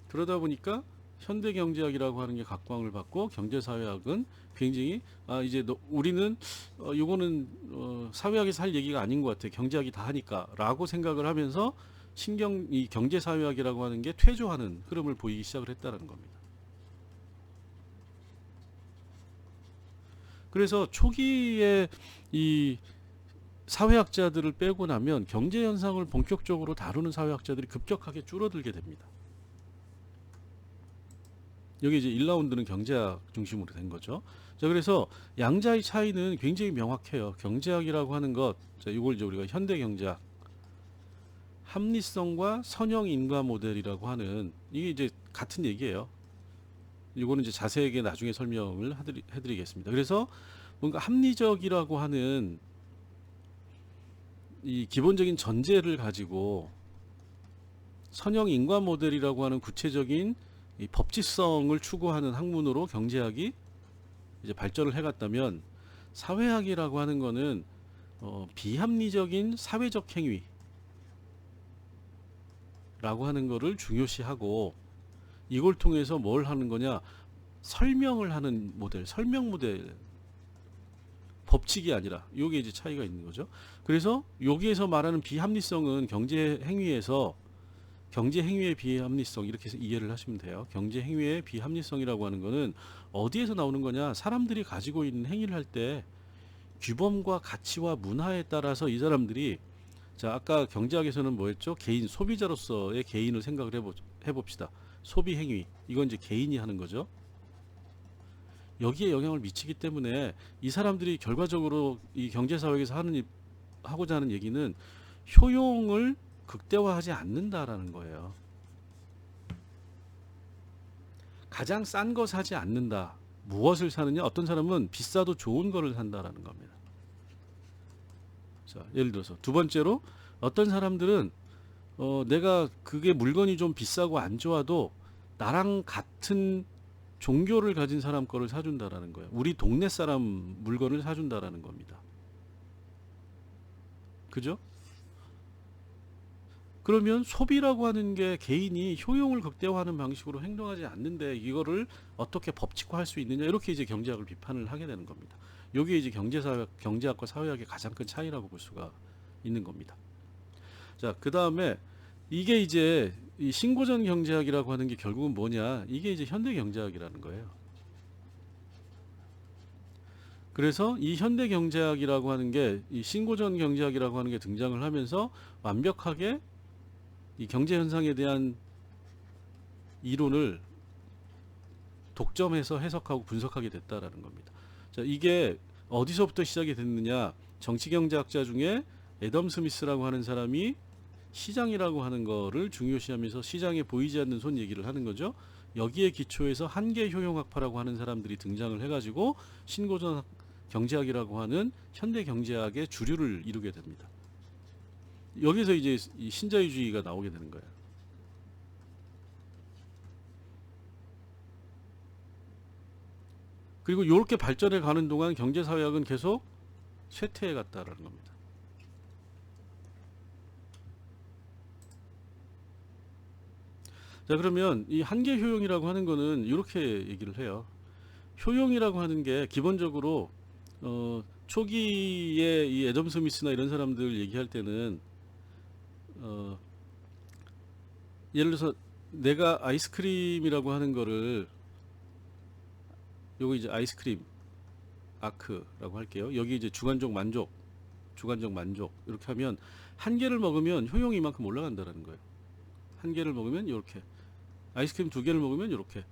그러다 보니까 현대경제학이라고 하는 게 각광을 받고 경제사회학은 굉장히 이제 우리는 요거는 사회학에서 할 얘기가 아닌 것 같아, 경제학이 다 하니까 라고 생각을 하면서 이 경제사회학이라고 하는 게 퇴조하는 흐름을 보이기 시작을 했다는 겁니다. 그래서 초기에 이 사회학자들을 빼고 나면 경제 현상을 본격적으로 다루는 사회학자들이 급격하게 줄어들게 됩니다. 여기 이제 1라운드는 경제학 중심으로 된 거죠. 자, 그래서 양자의 차이는 굉장히 명확해요. 경제학이라고 하는 것, 자, 이걸 이제 우리가 현대 경제학, 합리성과 선형 인과 모델이라고 하는, 이게 이제 같은 얘기예요. 이거는 이제 자세하게 나중에 설명을 해드리겠습니다. 그래서 뭔가 합리적이라고 하는 이 기본적인 전제를 가지고 선형 인과 모델이라고 하는 구체적인 이 법칙성을 추구하는 학문으로 경제학이 이제 발전을 해갔다면, 사회학이라고 하는 거는 비합리적인 사회적 행위라고 하는 거를 중요시하고, 이걸 통해서 뭘 하는 거냐, 설명을 하는 모델, 설명 모델, 법칙이 아니라, 요게 이제 차이가 있는 거죠. 그래서 여기에서 말하는 비합리성은 경제 행위의 비합리성, 이렇게 이해를 하시면 돼요. 경제 행위의 비합리성이라고 하는 거는 어디에서 나오는 거냐, 사람들이 가지고 있는 행위를 할 때 규범과 가치와 문화에 따라서 이 사람들이, 자, 아까 경제학에서는 뭐였죠? 개인, 소비자로서의 개인을 생각을 해봅시다. 소비 행위, 이건 이제 개인이 하는 거죠. 여기에 영향을 미치기 때문에 이 사람들이 결과적으로 이 경제사회에서 하고자 하는 얘기는 효용을 극대화하지 않는다라는 거예요. 가장 싼 거 사지 않는다. 무엇을 사느냐? 어떤 사람은 비싸도 좋은 거를 산다라는 겁니다. 자, 예를 들어서 두 번째로 어떤 사람들은 내가 그게 물건이 좀 비싸고 안 좋아도 나랑 같은 종교를 가진 사람 거를 사준다라는 거예요. 우리 동네 사람 물건을 사준다라는 겁니다. 그죠? 그러면 소비라고 하는 게 개인이 효용을 극대화하는 방식으로 행동하지 않는데 이거를 어떻게 법칙화할 수 있느냐, 이렇게 이제 경제학을 비판을 하게 되는 겁니다. 이게 이제 경제학과 사회학의 가장 큰 차이라고 볼 수가 있는 겁니다. 자, 그 다음에 이게 이제 이 신고전 경제학이라고 하는 게 결국은 뭐냐? 이게 이제 현대 경제학이라는 거예요. 그래서 이 현대 경제학이라고 하는 게, 이 신고전 경제학이라고 하는 게 등장을 하면서 완벽하게 이 경제 현상에 대한 이론을 독점해서 해석하고 분석하게 됐다라는 겁니다. 자, 이게 어디서부터 시작이 됐느냐? 정치경제학자 중에 애덤 스미스라고 하는 사람이 시장이라고 하는 거를 중요시하면서 시장에 보이지 않는 손 얘기를 하는 거죠. 여기에 기초해서 한계 효용학파라고 하는 사람들이 등장을 해가지고 신고전 경제학이라고 하는 현대 경제학의 주류를 이루게 됩니다. 여기서 이제 이 신자유주의가 나오게 되는 거예요. 그리고 이렇게 발전해 가는 동안 경제사회학은 계속 쇠퇴해 갔다라는 겁니다. 자, 그러면 이 한계 효용이라고 하는 거는 이렇게 얘기를 해요. 효용이라고 하는 게 기본적으로 초기에 이 애덤 스미스나 이런 사람들 얘기할 때는 예를 들어서 내가 아이스크림이라고 하는 거를, 요거 이제 아이스크림 아크라고 할게요. 여기 이제 주관적 만족 이렇게 하면 한 개를 먹으면 효용이 이만큼 올라간다는 거예요. 한 개를 먹으면 이렇게, 아이스크림 두 개를 먹으면 이렇게,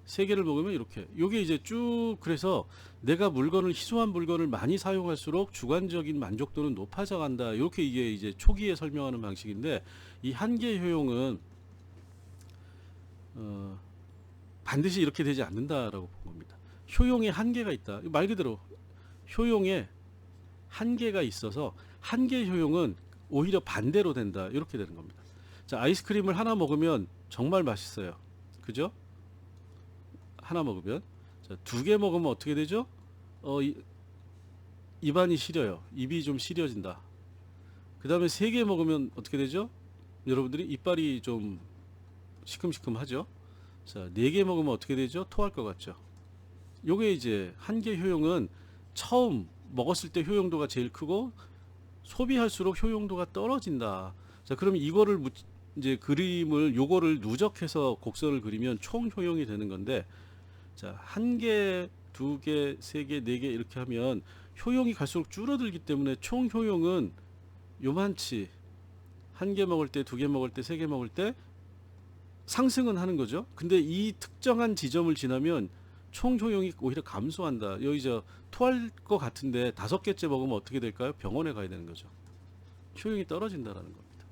세 개를 먹으면 이렇게. 요게 이제 쭉, 그래서 내가 물건을, 희소한 물건을 많이 사용할수록 주관적인 만족도는 높아져 간다. 이렇게 이게 이제 초기에 설명하는 방식인데, 이 한계 효용은 반드시 이렇게 되지 않는다라고 본 겁니다. 효용에 한계가 있다. 말 그대로 효용에 한계가 있어서 한계 효용은 오히려 반대로 된다. 이렇게 되는 겁니다. 자, 아이스크림을 하나 먹으면 정말 맛있어요. 그죠? 하나 먹으면. 자, 두 개 먹으면 어떻게 되죠? 입안이 시려요. 입이 좀 시려진다. 그 다음에 세 개 먹으면 어떻게 되죠? 여러분들이 이빨이 좀 시큼시큼하죠? 자, 네 개 먹으면 어떻게 되죠? 토할 것 같죠? 요게 이제 한계 효용은 처음 먹었을 때 효용도가 제일 크고 소비할수록 효용도가 떨어진다. 자, 그럼 이거를 이제 그림을, 요거를 누적해서 곡선을 그리면 총 효용이 되는 건데, 자, 한 개, 두 개, 세 개, 네 개 이렇게 하면 효용이 갈수록 줄어들기 때문에 총 효용은 요만치, 한 개 먹을 때, 두 개 먹을 때, 세 개 먹을 때 상승은 하는 거죠. 근데 이 특정한 지점을 지나면 총 효용이 오히려 감소한다. 여기 저 토할 것 같은데 다섯 개째 먹으면 어떻게 될까요? 병원에 가야 되는 거죠. 효용이 떨어진다라는 겁니다.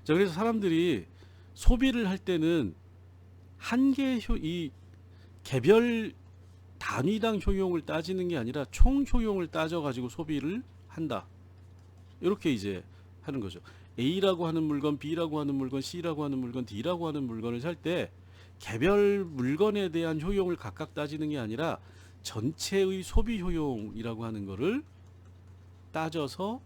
자, 그래서 사람들이 소비를 할 때는 이 개별 단위당 효용을 따지는 게 아니라 총 효용을 따져 가지고 소비를 한다. 이렇게 이제 하는 거죠. A라고 하는 물건, B라고 하는 물건, C라고 하는 물건, D라고 하는 물건을 살 때 개별 물건에 대한 효용을 각각 따지는 게 아니라 전체의 소비 효용이라고 하는 거를 따져서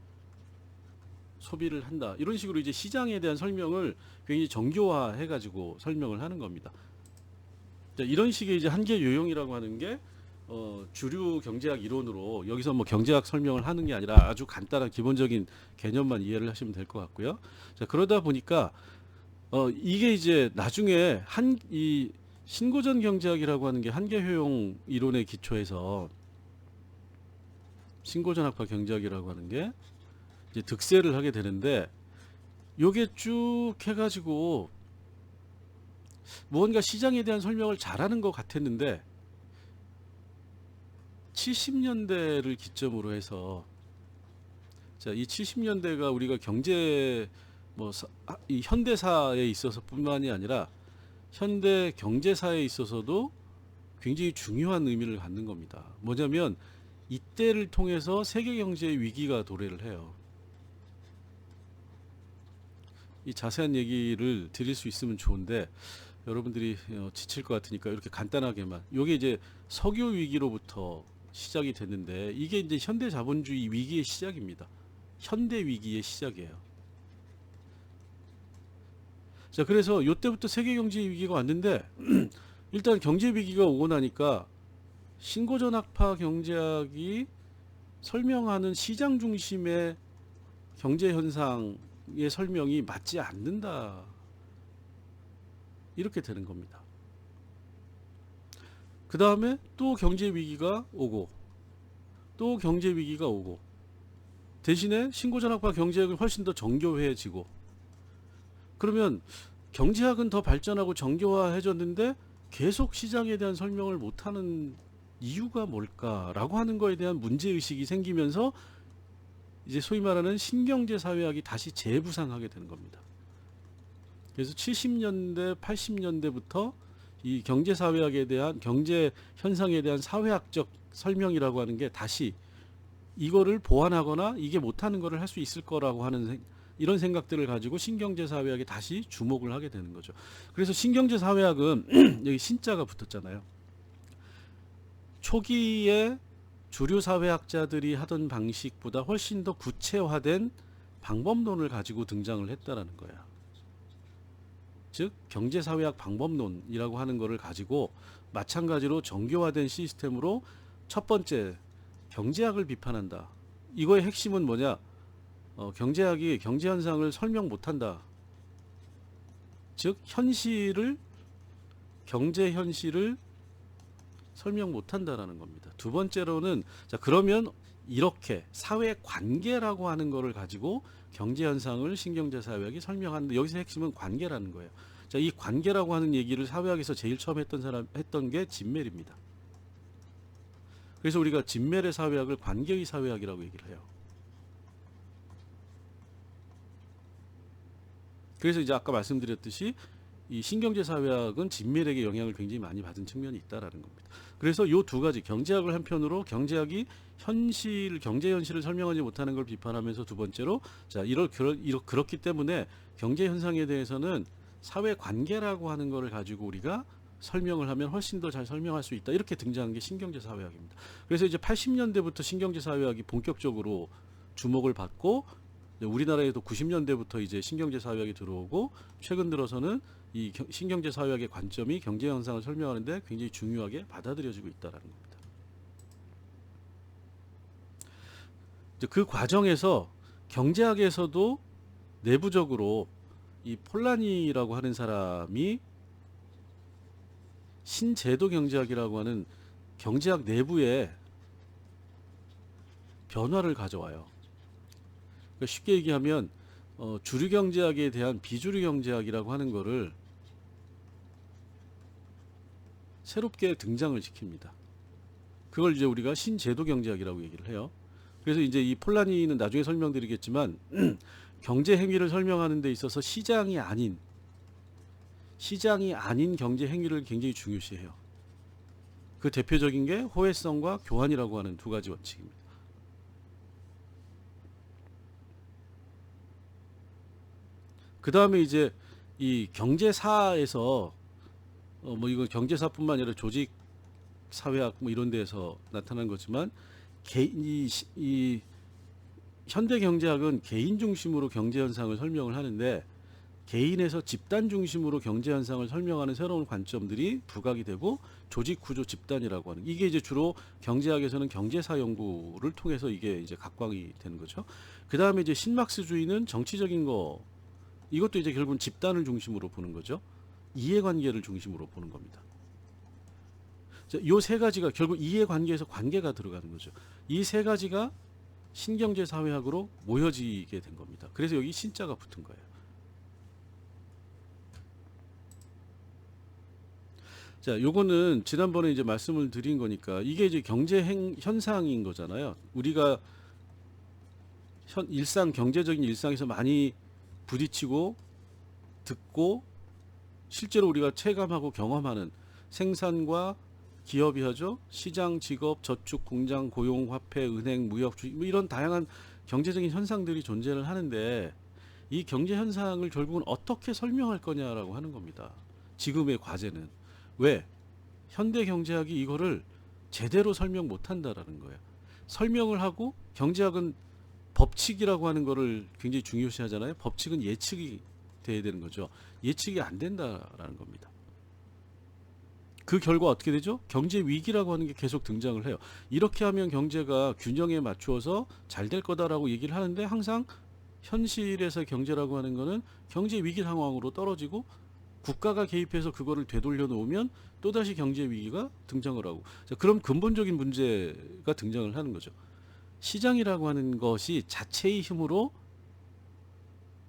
소비를 한다. 이런 식으로 이제 시장에 대한 설명을 굉장히 정교화해 가지고 설명을 하는 겁니다. 자, 이런 식의 이제 한계 요용이라고 하는 게 주류 경제학 이론으로, 여기서 뭐 경제학 설명을 하는 게 아니라 아주 간단한 기본적인 개념만 이해를 하시면 될 것 같고요. 자, 그러다 보니까 이게 이제 나중에 이 신고전 경제학이라고 하는 게 한계 효용 이론의 기초에서 신고전 학파 경제학이라고 하는 게 이제 득세를 하게 되는데, 요게 쭉 해가지고 무언가 시장에 대한 설명을 잘하는 것 같았는데 70년대를 기점으로 해서, 자, 이 70년대가 우리가 경제 이 현대사에 있어서 뿐만이 아니라 현대 경제사에 있어서도 굉장히 중요한 의미를 갖는 겁니다. 뭐냐면 이때를 통해서 세계 경제의 위기가 도래를 해요. 이 자세한 얘기를 드릴 수 있으면 좋은데 여러분들이 지칠 것 같으니까 이렇게 간단하게만. 이게 이제 석유 위기로부터 시작이 됐는데 이게 이제 현대 자본주의 위기의 시작입니다. 현대 위기의 시작이에요. 자, 그래서 이때부터 세계 경제 위기가 왔는데 일단 경제 위기가 오고 나니까 신고전학파 경제학이 설명하는 시장 중심의 경제 현상의 설명이 맞지 않는다. 이렇게 되는 겁니다. 그 다음에 또 경제 위기가 오고 또 경제 위기가 오고 대신에 신고전학파 경제학은 훨씬 더 정교해지고 그러면 경제학은 더 발전하고 정교화해졌는데 계속 시장에 대한 설명을 못하는 이유가 뭘까라고 하는 거에 대한 문제의식이 생기면서 이제 소위 말하는 신경제사회학이 다시 재부상하게 되는 겁니다. 그래서 70년대, 80년대부터 이 경제사회학에 대한 경제 현상에 대한 사회학적 설명이라고 하는 게 다시 이거를 보완하거나 이게 못하는 거를 할 수 있을 거라고 하는 이런 생각들을 가지고 신경제사회학에 다시 주목을 하게 되는 거죠. 그래서 신경제사회학은 여기 신자가 붙었잖아요. 초기에 주류 사회학자들이 하던 방식보다 훨씬 더 구체화된 방법론을 가지고 등장을 했다라는 거야. 즉 경제사회학 방법론이라고 하는 것을 가지고 마찬가지로 정교화된 시스템으로 첫 번째 경제학을 비판한다. 이거의 핵심은 뭐냐? 경제학이 경제 현상을 설명 못한다. 즉 현실을 경제 현실을 설명 못한다라는 겁니다. 두 번째로는 자 그러면 이렇게 사회 관계라고 하는 거를 가지고 경제 현상을 신경제사회학이 설명하는데 여기서 핵심은 관계라는 거예요. 자, 이 관계라고 하는 얘기를 사회학에서 제일 처음 했던 게 진멜입니다. 그래서 우리가 진멜의 사회학을 관계의 사회학이라고 얘기를 해요. 그래서 이제 아까 말씀드렸듯이 이 신경제사회학은 진멜에게 영향을 굉장히 많이 받은 측면이 있다라는 겁니다. 그래서 이 두 가지 경제학을 한편으로 경제학이 경제 현실을 설명하지 못하는 걸 비판하면서 두 번째로 자 그렇기 때문에 경제 현상에 대해서는 사회 관계라고 하는 거를 가지고 우리가 설명을 하면 훨씬 더 잘 설명할 수 있다. 이렇게 등장한 게 신경제사회학입니다. 그래서 이제 80년대부터 신경제사회학이 본격적으로 주목을 받고 우리나라에도 90년대부터 이제 신경제사회학이 들어오고 최근 들어서는 이 신경제사회학의 관점이 경제 현상을 설명하는데 굉장히 중요하게 받아들여지고 있다는 겁니다. 그 과정에서 경제학에서도 내부적으로 이 폴라니라고 하는 사람이 신제도 경제학이라고 하는 경제학 내부에 변화를 가져와요. 그러니까 쉽게 얘기하면 주류 경제학에 대한 비주류 경제학이라고 하는 거를 새롭게 등장을 시킵니다. 그걸 이제 우리가 신제도 경제학이라고 얘기를 해요. 그래서 이제 이 폴라니는 나중에 설명드리겠지만 경제 행위를 설명하는 데 있어서 시장이 아닌 경제 행위를 굉장히 중요시해요. 그 대표적인 게 호혜성과 교환이라고 하는 두 가지 원칙입니다. 그 다음에 이제 이 경제사에서 뭐 이거 경제사뿐만 아니라 조직 사회학 뭐 이런 데에서 나타난 거지만 이 현대 경제학은 개인 중심으로 경제 현상을 설명을 하는데 개인에서 집단 중심으로 경제 현상을 설명하는 새로운 관점들이 부각이 되고 조직 구조 집단이라고 하는 이게 이제 주로 경제학에서는 경제사 연구를 통해서 이게 이제 각광이 되는 거죠. 그 다음에 이제 신막스주의는 정치적인 거 이것도 이제 결국은 집단을 중심으로 보는 거죠. 이해관계를 중심으로 보는 겁니다. 이 세 가지가 결국 이해관계에서 관계가 들어가는 거죠. 이 세 가지가 신경제사회학으로 모여지게 된 겁니다. 그래서 여기 신자가 붙은 거예요. 자, 요거는 지난번에 이제 말씀을 드린 거니까 이게 이제 경제 현상인 거잖아요. 우리가 경제적인 일상에서 많이 부딪히고 듣고 실제로 우리가 체감하고 경험하는 생산과 기업이 하죠. 시장, 직업, 저축, 공장, 고용, 화폐, 은행, 무역, 주식 뭐 이런 다양한 경제적인 현상들이 존재를 하는데 이 경제 현상을 결국은 어떻게 설명할 거냐라고 하는 겁니다. 지금의 과제는. 왜? 현대 경제학이 이거를 제대로 설명 못 한다라는 거예요. 설명을 하고 경제학은 법칙이라고 하는 거를 굉장히 중요시 하잖아요. 법칙은 예측이 돼야 되는 거죠. 예측이 안 된다라는 겁니다. 그 결과 어떻게 되죠? 경제 위기라고 하는 게 계속 등장을 해요. 이렇게 하면 경제가 균형에 맞추어서 잘 될 거다라고 얘기를 하는데 항상 현실에서 경제라고 하는 거는 경제 위기 상황으로 떨어지고 국가가 개입해서 그거를 되돌려 놓으면 또다시 경제 위기가 등장을 하고 자, 그럼 근본적인 문제가 등장을 하는 거죠. 시장이라고 하는 것이 자체의 힘으로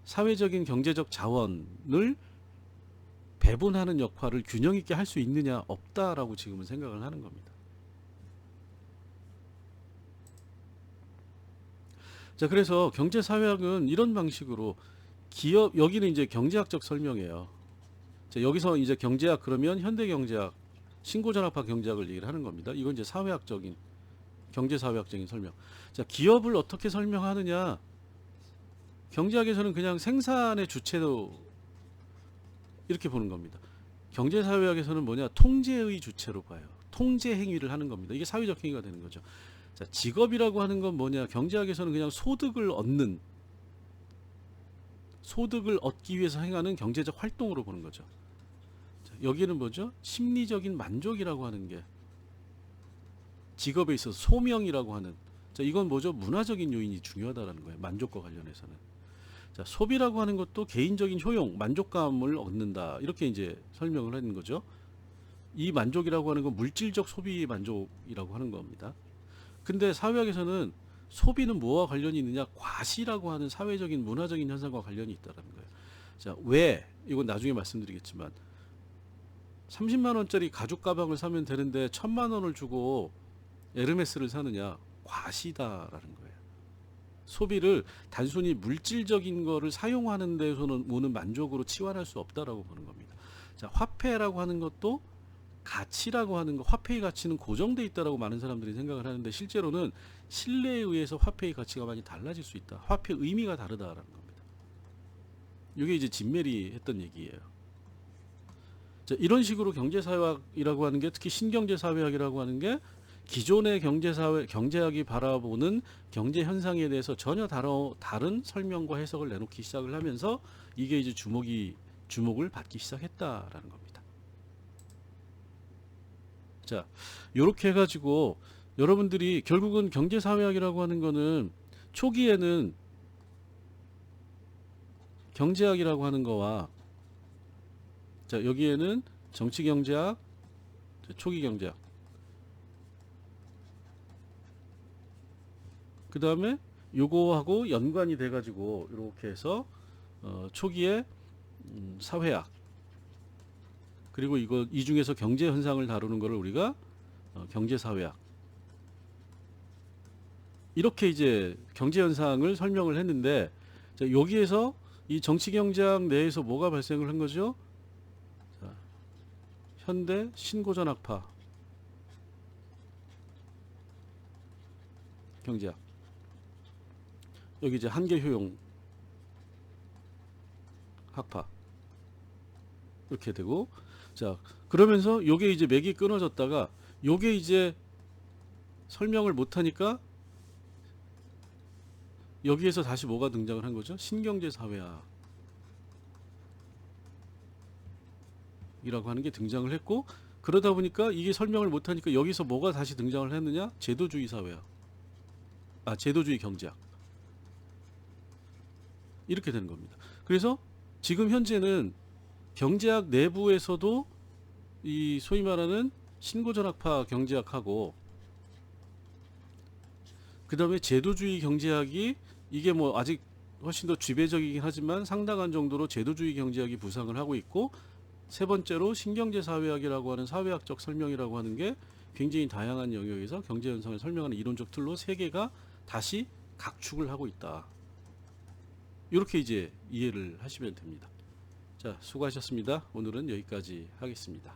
사회적인 경제적 자원을 배분하는 역할을 균형 있게 할 수 있느냐 없다라고 지금은 생각을 하는 겁니다. 자, 그래서 경제사회학은 이런 방식으로 기업 여기는 이제 경제학적 설명이에요. 자, 여기서 이제 경제학 그러면 현대경제학, 신고전학파 경제학을 얘기를 하는 겁니다. 이건 이제 사회학적인 경제사회학적인 설명. 자, 기업을 어떻게 설명하느냐? 경제학에서는 그냥 생산의 주체도 이렇게 보는 겁니다. 경제사회학에서는 뭐냐? 통제의 주체로 봐요. 통제 행위를 하는 겁니다. 이게 사회적 행위가 되는 거죠. 자, 직업이라고 하는 건 뭐냐? 경제학에서는 그냥 소득을 얻기 위해서 행하는 경제적 활동으로 보는 거죠. 자, 여기는 뭐죠? 심리적인 만족이라고 하는 게 직업에 있어서 소명이라고 하는 자, 이건 뭐죠? 문화적인 요인이 중요하다라는 거예요. 만족과 관련해서는. 자, 소비라고 하는 것도 개인적인 효용, 만족감을 얻는다. 이렇게 이제 설명을 하는 거죠. 이 만족이라고 하는 건 물질적 소비 만족이라고 하는 겁니다. 근데 사회학에서는 소비는 뭐와 관련이 있느냐? 과시라고 하는 사회적인 문화적인 현상과 관련이 있다는 거예요. 자, 왜? 이건 나중에 말씀드리겠지만 30만 원짜리 가죽 가방을 사면 되는데 1000만 원을 주고 에르메스를 사느냐? 과시다라는 거예요. 소비를 단순히 물질적인 거를 사용하는 데서는 오는 만족으로 치환할 수 없다라고 보는 겁니다. 자, 화폐라고 하는 것도 가치라고 하는 거, 화폐의 가치는 고정돼 있다라고 많은 사람들이 생각을 하는데 실제로는 신뢰에 의해서 화폐의 가치가 많이 달라질 수 있다. 화폐 의미가 다르다라는 겁니다. 이게 이제 진메리 했던 얘기예요. 자, 이런 식으로 경제사회학이라고 하는 게 특히 신경제사회학이라고 하는 게 기존의 경제학이 바라보는 경제 현상에 대해서 전혀 다른 설명과 해석을 내놓기 시작을 하면서 이게 이제 주목을 받기 시작했다라는 겁니다. 자, 요렇게 해가지고 여러분들이 결국은 경제사회학이라고 하는 거는 초기에는 경제학이라고 하는 거와 자, 여기에는 정치경제학, 초기 경제학 그 다음에 요거하고 연관이 돼가지고 이렇게 해서 초기에 사회학 그리고 이 중에서 경제 현상을 다루는 거를 우리가 경제사회학 이렇게 이제 경제 현상을 설명을 했는데 자, 여기에서 이 정치경제학 내에서 뭐가 발생을 한 거죠? 자, 현대 신고전학파 경제학 여기 이제 한계효용 학파 이렇게 되고 자 그러면서 요게 이제 맥이 끊어졌다가 요게 이제 설명을 못하니까 여기에서 다시 뭐가 등장을 한 거죠? 신경제사회학 이라고 하는 게 등장을 했고 그러다 보니까 이게 설명을 못하니까 여기서 뭐가 다시 등장을 했느냐? 제도주의 사회학 제도주의 경제학 이렇게 되는 겁니다. 그래서 지금 현재는 경제학 내부에서도 이 소위 말하는 신고전학파 경제학하고 그 다음에 제도주의 경제학이 이게 뭐 아직 훨씬 더 지배적이긴 하지만 상당한 정도로 제도주의 경제학이 부상을 하고 있고 세 번째로 신경제사회학이라고 하는 사회학적 설명이라고 하는 게 굉장히 다양한 영역에서 경제 현상을 설명하는 이론적 틀로 세 개가 다시 각축을 하고 있다. 이렇게 이제 이해를 하시면 됩니다. 자, 수고하셨습니다. 오늘은 여기까지 하겠습니다.